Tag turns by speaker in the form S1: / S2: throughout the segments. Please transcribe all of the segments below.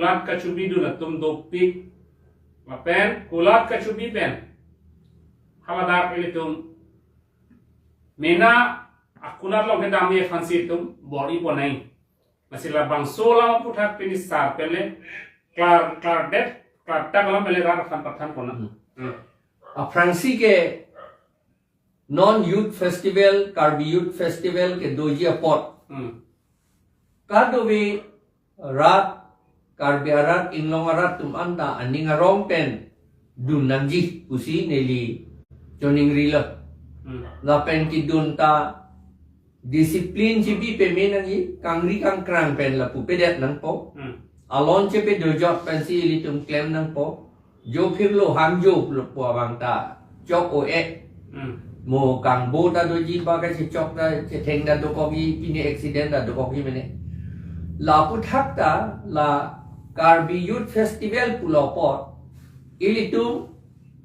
S1: kulat kacubi du na tum dopik lapen kulat kacubi pen haladak ili tum mena akulat lo kedam ye fansi tum bori ponai masih labang sola putat penis sar pele klar det klar tak lam pele rar fan pathan pona
S2: Fransi ke non youth festival Karbi youth festival ke dojia pot kadovi rat Karbi arat inglong arat tum anta aning arong pen dun nanji usi neli joning rila la pen ki dun ta disiplin jibi pe menangi kangri kang krang pen la pu pedet nang po alon che pe dojot pen si li tum klem nang po jo phir lo hang jo lo po bang ta chok o e mo kang bo ta doji ba ka che chok ta che theng da do ko gi pini accident da do ko gi mene la pu thak ta la Karbi Youth Festival pulau pot ilitum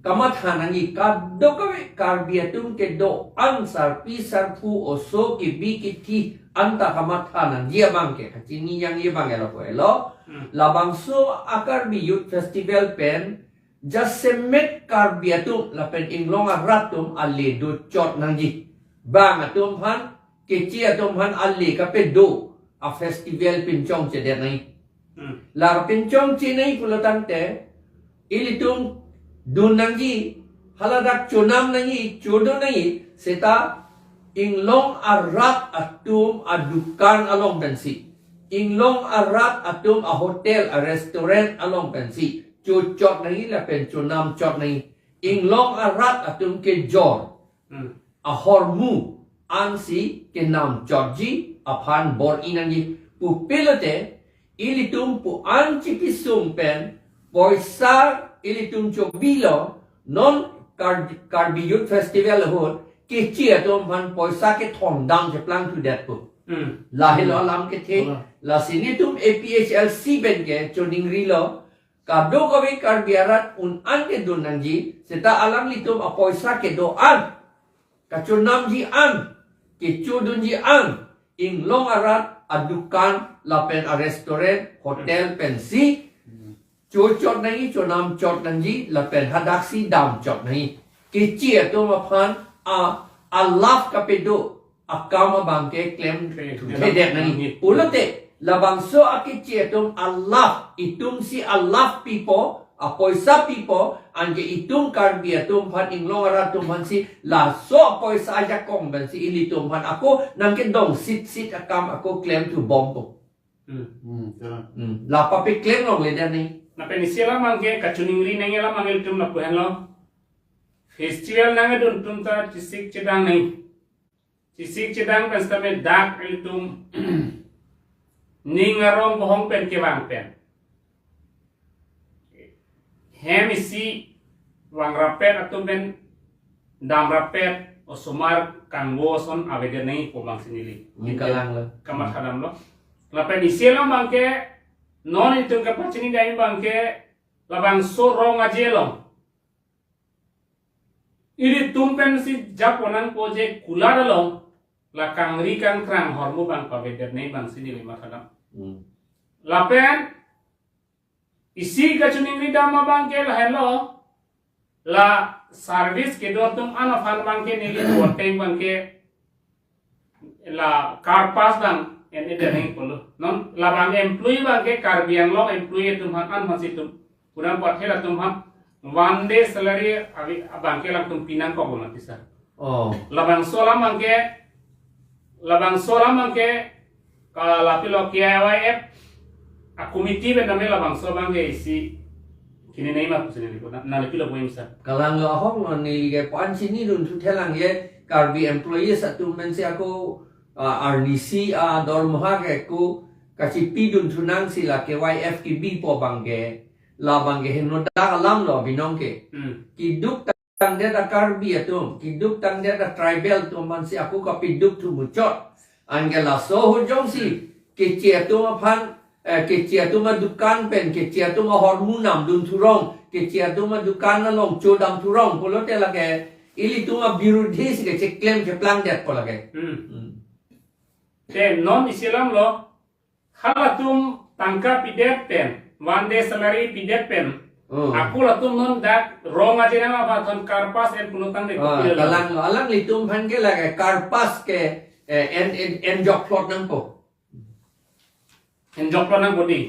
S2: kamathanangi kaddo kawe Karbi atum ke do ansar pisar pu oso ki bikiti anta kamathanan dia bangke kacini yang dia bangke lo elo labang so Karbi Youth Festival pen just semet Karbi atum la pen inglong ratum alle do chot nangi bang atum han keci atum han alle ka pe do a festival pincong cede nai la pincong chinai pulatante ilitum dunangi haladak chunam nangi chodo nai seta inglong arat atum adukan along pensi inglong arat atum a hotel a restaurant along pensi chot nai la pen chunam chot nai inglong arat atum ke jor a hormu ansi ke nam Georgi aphan bor inangi pu pilote ilitum pu anci pisum pen poisa ilitum chobilo non Karbi Youth Festival hot ke chia tom han poisa ke thong dang je plang tu dat pu la helo lam ke the la sinitum APHLC ben ke choning rilo kado ko vi Karbi arat un an ke dunanji seta alam litum a poisa ke do an ka chunam ji an ke chudun ji an inglong arat adukan lapen a restaurant hotel pensi chot nahi chonam chot nanji lapen hadaksi dam chot nahi kichi to mapan a laf kapedo akama bangke claim hedek nahi ulate labangso akichi to Allah itum si Allah people a poisa people ange itum Karbi atum phan inglong arat tum phan si la so poisa aja kong ben si ili tum phan ako nangke dong sit akam ako claim to bomb to la papi claim long le dani
S1: na penisela mangke kacuning ri nengela mangel tum na puhen lo festival nange dun tum ta cisik cedang nai cisik cedang pesta me dak el tum ningarong bohong pen ke bang pen hem isi wang rapet atau ben dam rapet osumar kanggo son awede nei po bang sinili
S2: kalang lo
S1: kamat kadam lo lapen isi lo bangke non itu kapacini dai bangke labang sorong aje lo ili tumpen si japonan poje kular lo la kangri kang krang hormu bang pawede nei bang sinili makadam lapen isi kacuning ni dama bangke la hello la service ke do tum ana fan bangke nili worteng bangke la car pass bang ene de neng polo non la bang employee bangke Karbian lo employee tum han an masitum puran pot hela tum han one day salary abi bangke la tum pinan ko bona tisa la bang solam bangke kala la pilo KYF a komiti ben namel labang so bangke isi kini nei ma kusini liko na le pilo boim sa
S2: kalang lo hong lo ni ge pan sini dun tu thelang ye Karbi employees atu men si ako RDC dor moha ke ku kasi pidun tunang sila KYF ki bi po bangke la bangke heno da alam lo binong ke kiduk tang dia da Karbi atu kiduk tang dia da tribal tu man si aku ka piduk tu mucot angela so hujong si ke che tu ma phan kecil tu mah dukan pen kecil tu mah hormonam dun turong kecil tu mah dukan na long chodam turong polo te lage ili tu mah birudhi si ke claim ke plan det polo lage
S1: te non isilam lo halatum tangka pidet pen one day salary pidet pen.
S2: Oh.
S1: Aku latum non dak wrong aja nama baton karpas en punutang de kopil.
S2: Kalang alang litum pan ke la karpas ke en jok plot nang po.
S1: En joklo nang bodi.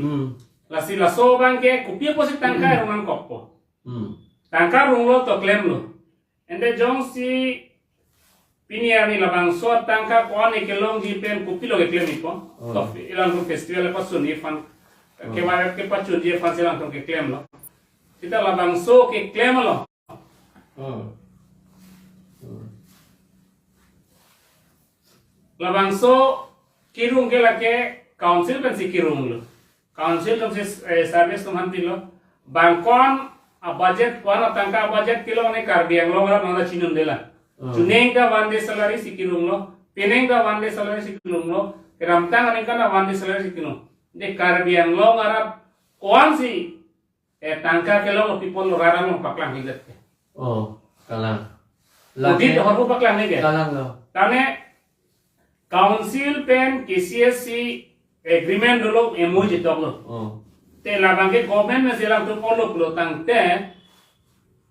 S1: La si la so bang ke kupia posi tangka runang koppo. Tangka runglo to claim lo. Ende jong si piniani labang so tangka ko ani kelong di pen kupilo ke claim ipo. To ilang ko festival pa suni fan ke mara ke pa chudi fan silang ke claim lo. Kita labang so ke claim lo. Labang so kirung ke lake council pen si kirung lo. Council tum si service tum hanti lo. Bangkon a budget wana tangka budget kilo ne karbiang lo ngara nona chinun dela. Chuneng da one day salary si kirung lo. Peneng da one day salary si kirung lo. Ramtang aning kana one day salary si kirung. De karbiang lo ngara koan si tangka kilo people lo rara lo paklang hidat ke.
S2: Oh, kalang.
S1: Lagi to haru paklang ne ke.
S2: Kalang lo.
S1: Tane council pen KCSC agreement dulu MOU jitok lo. Te labang ke government में सिला तो follow करो तंगते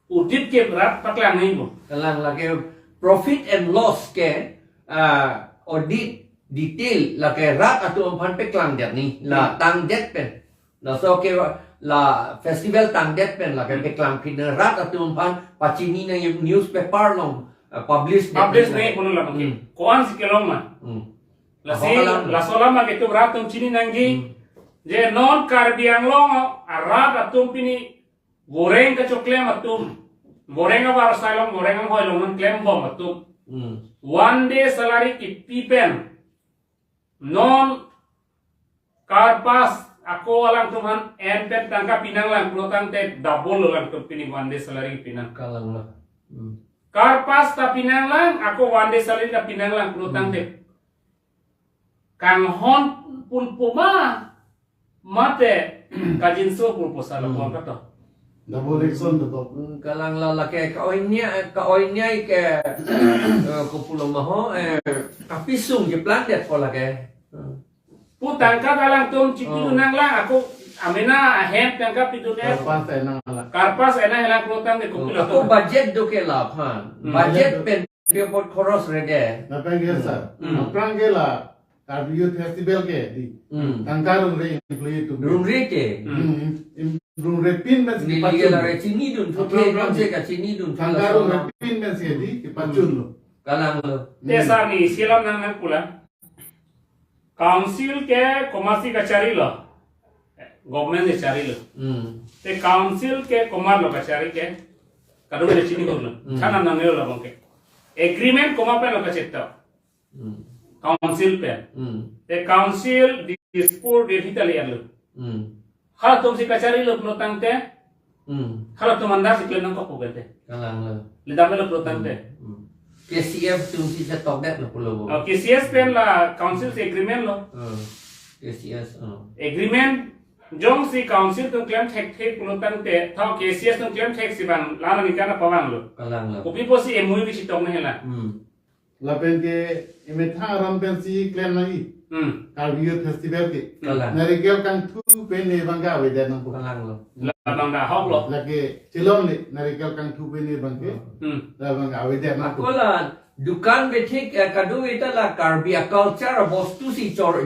S1: उदित के berat paklang नहीं bo.
S2: Kalang lagi profit and loss ke audit detail lagi rat atau umpan peklang dia ni la tang det pen. La so ke la festival tang det pen lagi peklang pina rat atau umpan pacini na yung newspaper long publish
S1: नहीं बोलो labang ke. कौन सी kelong ma. La solama ke tu berat tum cini nanggi. Je non karbiang long arat atum pini goreng ke choklem atum. Goreng apa rasalong goreng am hoilong man klem bom atum. One day salary ki pipen non karpas ako alang tuman empet tangka pinang lang pulotang te double lang tum pini one day salary pinang.
S2: Kalang lo.
S1: Karpas ta pinang lang ako one day salary ta pinang lang pulotang te. Kang hon pulpuma mate kajin so pulpo sala ko kato.
S3: Double action to.
S2: Kalang lo laki kaoinya ke kupulo maho kapisung je plandet po laki.
S1: Putang ka dalang tum cipidu nang lang ako amena ahem tangka pidu ne.
S3: Karpas enang ala.
S1: Karpas ena helang pulotang de kupilo.
S2: Ako budget do ke la pan. Budget pen dia pot koros rede.
S3: Napengge sir. Aprangge la Youth Festival ke di. Tangkarung re employee to.
S2: Room rete.
S3: Room re pin mes
S2: Ni
S3: ki
S2: liga la
S3: pachun.
S2: re chini dun thoke kan se ka chini dun
S3: Tangkarung re pin mes ke di ki pachun lo.
S2: kalang lo.
S1: Desa ni silam nang nang pula. Council ke komasi kachari lo. Government de chari lo. Te council ke komar lo kachari ke. Kadu de chini lo. Chana nang lo bang ke. Agreement koma pe lo kachetta. Council pe. Te council dispute de hitali lo. Hal tum si kachari lo protang te. Hal tum anda si klen nang ko pugate.
S2: Kalang lo.
S1: Lidame lo protang te.
S2: KCF tum si sa top that lo pulo.
S1: KCS pen la council se agreement lo.
S2: KCS.
S1: Agreement jong si council tum claim tek protang te. Thau KCS tum claim tek si bang lana nikana pawang lo.
S2: Kalang lo.
S1: Kopi po si MOU bi si tong na hela.
S3: La pengge imetha ram pen si claim na i. Youth Festival ke.
S2: Kalang.
S3: Narigel kang tu pen ne bangga we dan ko.
S2: Kalang lo.
S1: La bang da hok lo.
S3: Lagi cilom le narigel kang tu pen ne bangke. La bangga we dan ko.
S2: Kolan dukan betik kadu ita la karbi culture bostu si jor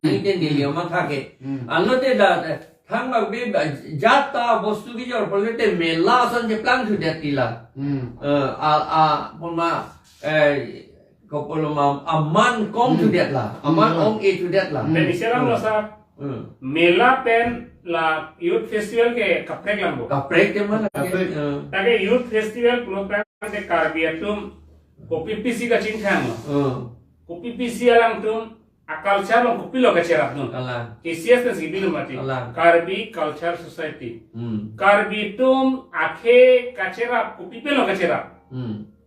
S2: ni de nilio mathake. Ano te da thang bag be jata bostu ki jor polete mela san je plan thu detila. Pulma kopoloma aman kom thu det la. Aman ong e thu det la.
S1: Pen isiram lo sa. Mela pen la youth festival ke kaprek lambo.
S2: Kaprek ke mana?
S1: Tage youth festival program de karbiatum kopi pisi ka cingkang lo. Kopi pisi alang tum akal calon kopi lo ka cerap nun.
S2: Kalang.
S1: KCS kan sibil mati.
S2: Alang.
S1: Karbi Culture Society. Karbi tum akhe ka cerap kopi pilo ka cerap.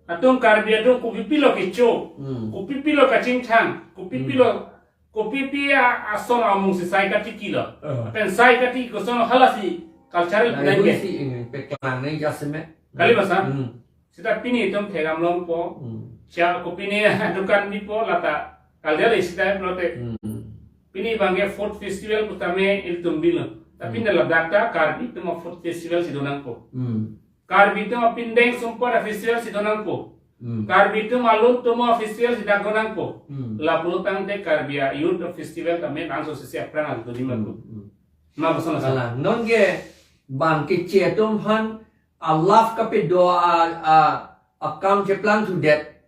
S1: Atum karbi atum kopi pilo ke cho. Kopi pilo ka cingkang. Kopi pilo kopi pia ason amung si sai ka tikilo. Pen sai ka tik ko sono halasi cultural
S2: Nai
S1: plan ke.
S2: si peklang ni jasme.
S1: Kali basa. Sita pini tum thegam long po. Cia kopi ni dukan ni po lata. Kaldia le sita prote. Pini bangke food festival putame il tumbilo. Tapi dalam data karbi itu mau food festival si donangko. Karbi itu mau pindeng sumpah festival si donangko. Karbi itu malu tu mau festival si dagonangko. Lalu tangte karbia youth festival kami langsung siap perang tu di mana. Nah bersama
S2: Salah. Non ke bangke cetum han Allah kape doa akam ceplang tu det.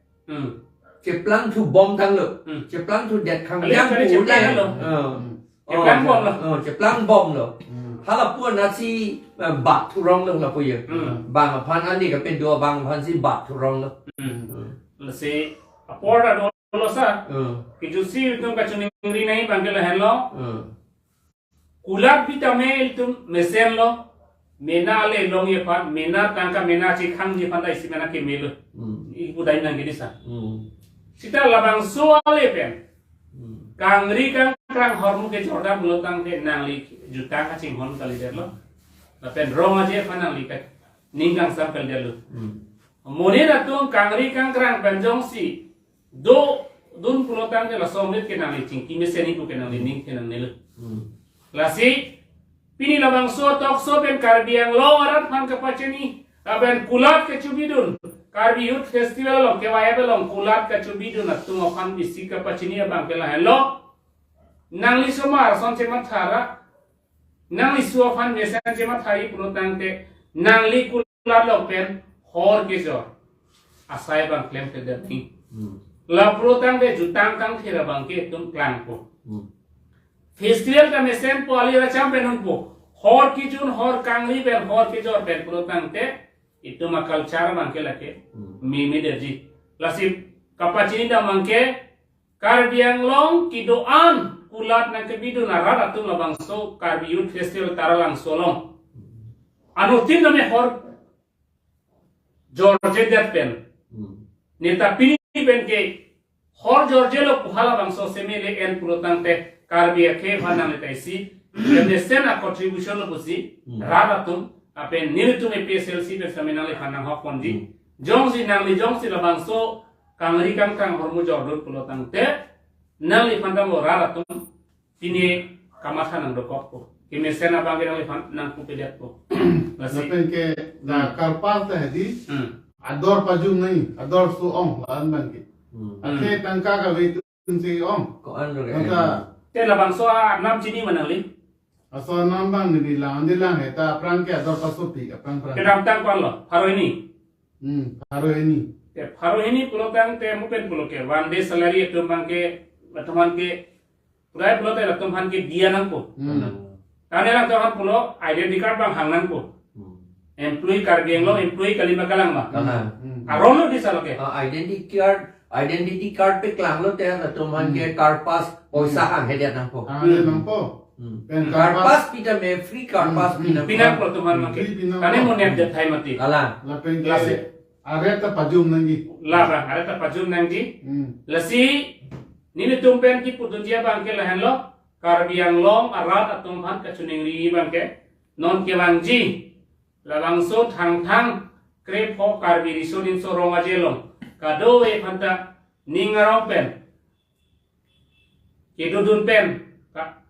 S2: Ceplang tu bom tang lo. Ceplang tu det kang yang bu le.
S1: Ceplang bom lo.
S2: Ceplang bom lo. Hala pun nasi bat tu rong lo la pu ye. Bang pan ani ka pen doa bang pan si bat tu rong lo.
S1: Si apora dolo sa. Kijusi itu kacuning rinai bangke lah hello. Kulak pitame itu mesen lo. Mena ale long ye pan mena tangka mena ci khang ye pan dai si mena ke melo. Ibu dai nang gini sa. Sita labang soale pen. Kangri kang krang hormu ke jordan belotang ke nang li juta ka cing hon kali der lo. Lapen rong aje pan nang li ka ninggang sam kali der lo. Mone na tu kangri kang krang penjong si do dun belotang ke la somit ke nang li cing ki meseni ku ke nang li ning ke nang nelo. Lasi pini labang so tok so pen karbiang lo arat pan kapaceni aben kulat ke cubidun karbi youth festival lo ke waya belong kulat ke cubidun atu ngopan isi kapaceni abang ke lah hello nang li somar son cemat thara nang li suo fan mesen cemat thari protang te nang li kulat lo pen hor ke jo asai bang klem ke dati la protang te jutang kang thira bang ke tum klang ko Festival ka mesen po ali racham penun po hor kijun hor kangli ben hor kijor ben protang te itu ma culture mangke lake mimi derji lasip kapacini da mangke karbiang long kidoan kulat na kebidu na rara tu labang so karbi youth festival taralang solong anu tin na me hor George dat pen neta pini ben ke hor George lo puhala bang so semele en protang te Karbia ke fanang le taisi yamne sena contribution lo busi rara tum apen nilitum PSLC pe samena le fanang hok ponji jongsi nang li jongsi la bangso kangri kang hormu jordul pulotang te nang li fandam lo rara tum pini kamasa nang dokop ko kime sena bangi nang li nang ku pediat ko
S3: Lapen ke na karpas ta hedi ador pajung nahi ador su ong laan ban ke. Ake tangka ka wei si ong.
S2: Ko an ro
S3: Maka
S1: te la bangso nam chini manang li
S3: aso nambang ni lang heta prang ke ador pasupi prang
S1: ke dam tang kon lo haro ini
S3: haro ini.
S1: te haro ini pulotang te mupen puloke one day salary itu bangke bataman ke pulai pulote la tumhan ke dia nang ko tane lang tuhan pulo identity card bang hang nang ko employee karbiang lo employee kalima kalang ma aron lo di saloke
S2: identity card pe klang lo te na tumhan ke card pass poisa hang hedia nang po
S3: Hangale nampo.
S2: card pass pita me free card pass pina
S1: pinak lo tuman mangke tane mo net det thai mati
S2: ala
S3: Lapen ke areta pajung nangi.
S1: la ba ada ta pajun nang di lasi nini tumpen ki putunjia bangke lahan lo karbiang long arat atum han kacuning ri bangke non ke bangji labang so thang krep ho karbi risodin so ronga jelong kado e phanta ningarong pen kedudun pen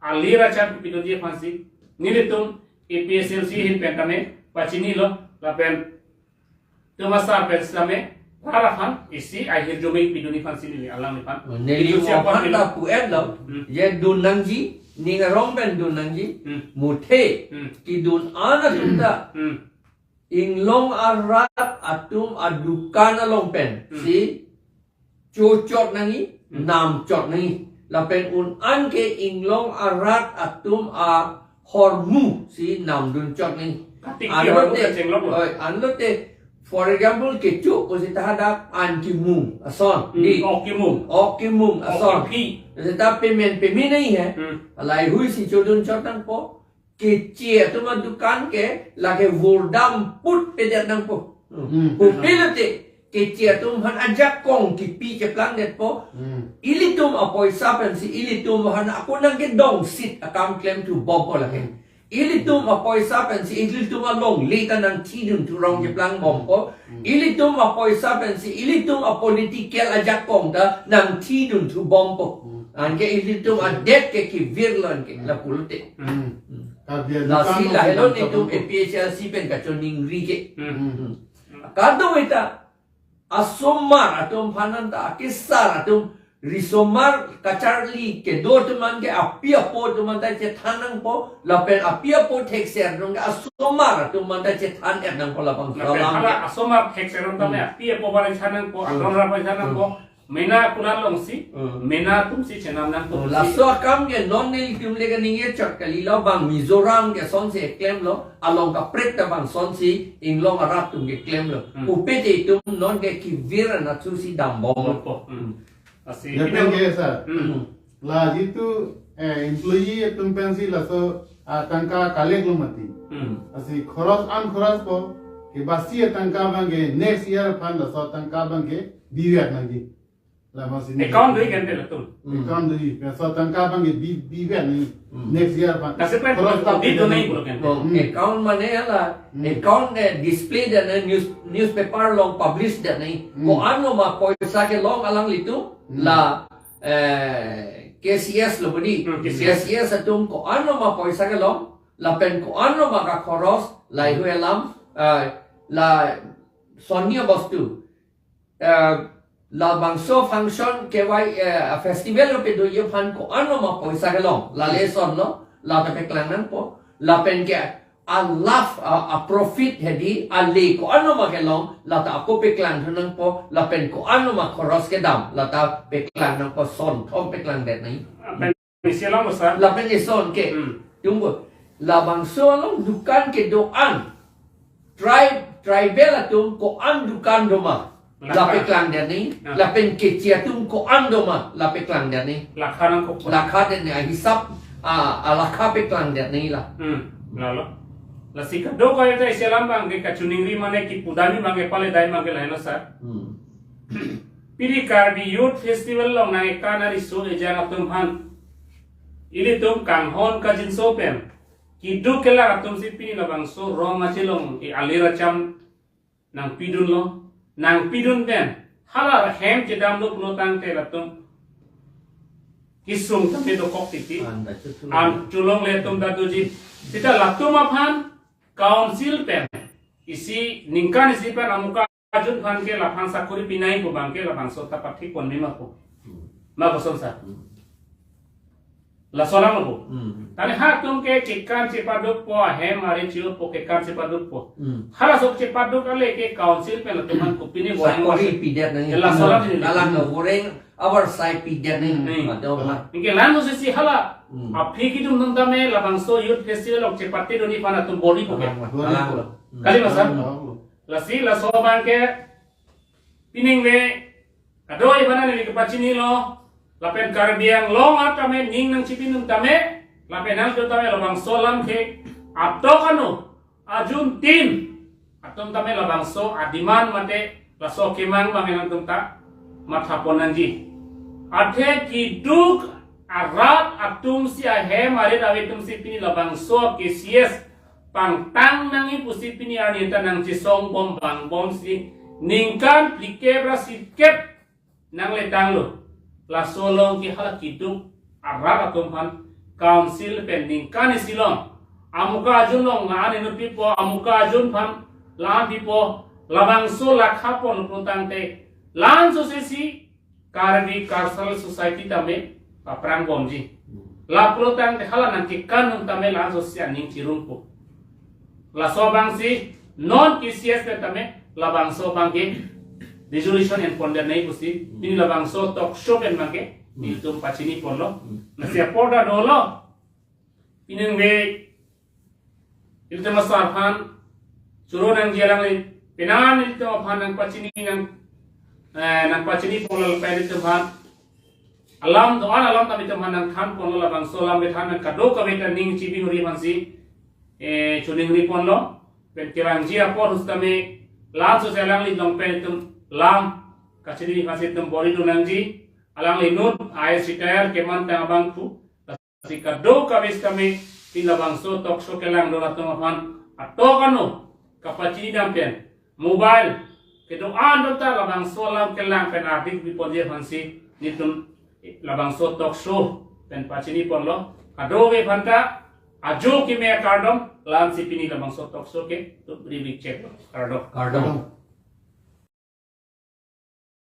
S1: alira chan pitunjia phansi nini tum EPSLC hin pentame pachini lo la pen tumasa pen slame Rarafan isi akhir jomei piduni fansi ni alam ni fan.
S2: neli mo phanta pu et lo ye dun nangji ninga romben dun nangji muthe ki dun ana tunda inglong arat atum adukana longpen si cucot nangi nam cot nangi lapen un an ke inglong arat atum a hormu si nam dun cot nangi anote for example kecu ko si tahadap an kimum ason di okimum ason kita payment nahi hai alai hui si chodun chotan po ke chia tu ma dukan ke lage vordam put pe det nang po pilate ke chia tum han ajak kong ki pi ke plan net po ilitum apoy sapen si ilitum han ako nang ke dong sit account claim to bob ko lage ilitum apoy sapen si ilitum along litan ng tidun turong jeplang bompo ilitum apoy sapen si ilitum a political ajak pong da ng tidun tu bompo ang ke ilitum a det ke ki virlon ke la politik la sila helon itum EPHLC pen kachoning rike kado ita asomar atum pananda kisar atum risomar kacarli ke do teman ke apia po teman ta cethanang po lapen apia po tekser nong asomar teman ta cethan nang po lapang salam
S1: Hala asomar hekseron tame apia po balik sanang po aron rapai sanang po mena kunalong si mena tum si cenam nang tum
S2: laso kam ke non nil tum le ka ninge chak kali lo bang Mizoram ke son si claim lo along ka prek ta bang son si inglong arat tum ke claim lo upete tum non ke kivira na tu si dambong
S1: po asi
S3: Depende ke sir. La jitu employee tumpensi la so tangka kalek lo mati. Asi khoros an khoros po ke basi tangka bange next year fan la so tangka bange biwak nangi. La masi
S1: account doi gante la tum
S3: account doi so tangka bange biwak ni next year fan.
S1: kasi pen di do nai bolo gante
S2: account mane ala account display dan newspaper long publish dan ko ano ma poisa ke long alang litu la KCS lo budi KCS atum ko ano ma poisa ke long la pen ko ano ma ka khoros la hu elam la sonia bostu la bangso function ke wai festival lo pe do ye phan ko ano ma poisa ke long la lesson lo la ta pe klanan po la pen ke a laf a profit hedi a le ko ano ma ke long la ta ko pe klan thanang po la pen ko ano ma khoros ke dam la ta pe klan nang po son thom pe klan det nai
S1: pen sialam mo sa
S2: la pen e son ke tunggu la bangso long dukan ke doan tribal atum ko an dukan doma la pe klan det nai la pen ke chia tum ko an doma la pe klan det nai
S1: lakhanang ko
S2: la kha det nai hisap a la kha pe klan det nai la
S1: lalo la sika do ko eta sialam bang ke kachuningri mane ki pudani mange pale dai mange laino sa piri karbi youth festival long na ekanari so ejang atum han ili tum kang hon ka jin so pen ki do kela atum si pini la bang so ro ma chilong e alira cham nang pidun lo nang pidun ben hala hem jedam lo puno tang te latum kisung tame do kok titi an chulong le tum da do ji sita latum aphan council pen isi ningkan isi pen amuka ajun phan ke la phan sakuri pinai ko bang ke la bang so ta pathi kon mema ko ma ko son sa la solam ko tani ha tum ke kikan cepaduk po he mari chiu po ke kan cepaduk po hala sok cepaduk ale ke council pen la tuman ko pini goreng
S2: Sakori pidet nai
S1: la solam ni
S2: alang goreng our side pidet nai do ma
S1: Ingke lanu sisi hala aphi ki tum tame la bang so youth festival ok cepati do ni pana tum body ko ke kali masa la si la so bang ke pining we adoi bana ni ke pachini lo la pen karbiang long atame ning nang chipinum tame la pen hal do tame la bang so lam ke apto kanu ajun tim atum tame la bang so adiman mate la so kemang mangenang tum ta mathaponan ji athe ki duk arat atum si ahe mare dawe tum si pini labang so KCS pang tang nangi pusi pini anita nang cisong bom bang bom si ningkan plikebra si kep nang letang lo la solong ki hala ki duk arat atum han council pen ningkan silong amuka ajun long ngane no pipo amuka ajun phan la pipo labang so lakha pon puntang te lan so si Karbi Karsal Society tame paprang bomji la protang te hala nang kikan nung tame la sosial ning cirumpo la sobang si non KCS te tame la bang so bangke resolution and ponder nei pusi ini la bang so talk show pen bangke ni tum pachini ponlo na sia porda dolo ineng we ilta masar khan churo nang jelang le penan ilta phan nang pachini nang pachini polol pedi tuhan alam doan alam tabi tuhan nang khan polol abang solam bethan nang kado kabeta ning chibi huri mansi chuning ri ponlo pen kirang jia por hustame lam so selang li long pen tum lam kachini mansi tum bori tu nang ji alang li nut ay sitair keman tang abang tu si kado kabes kami pi labang so tok so kelang do lato han ato kanu kapacini dampen mobile ke do an do ta labang so lam kelang pen adik bi poje hansi nitum labang so tok so pen pacini pon lo kado ge phanta ajo ki me kardom lan si pini labang so tok so ke to ribik check kardom
S2: Kardom.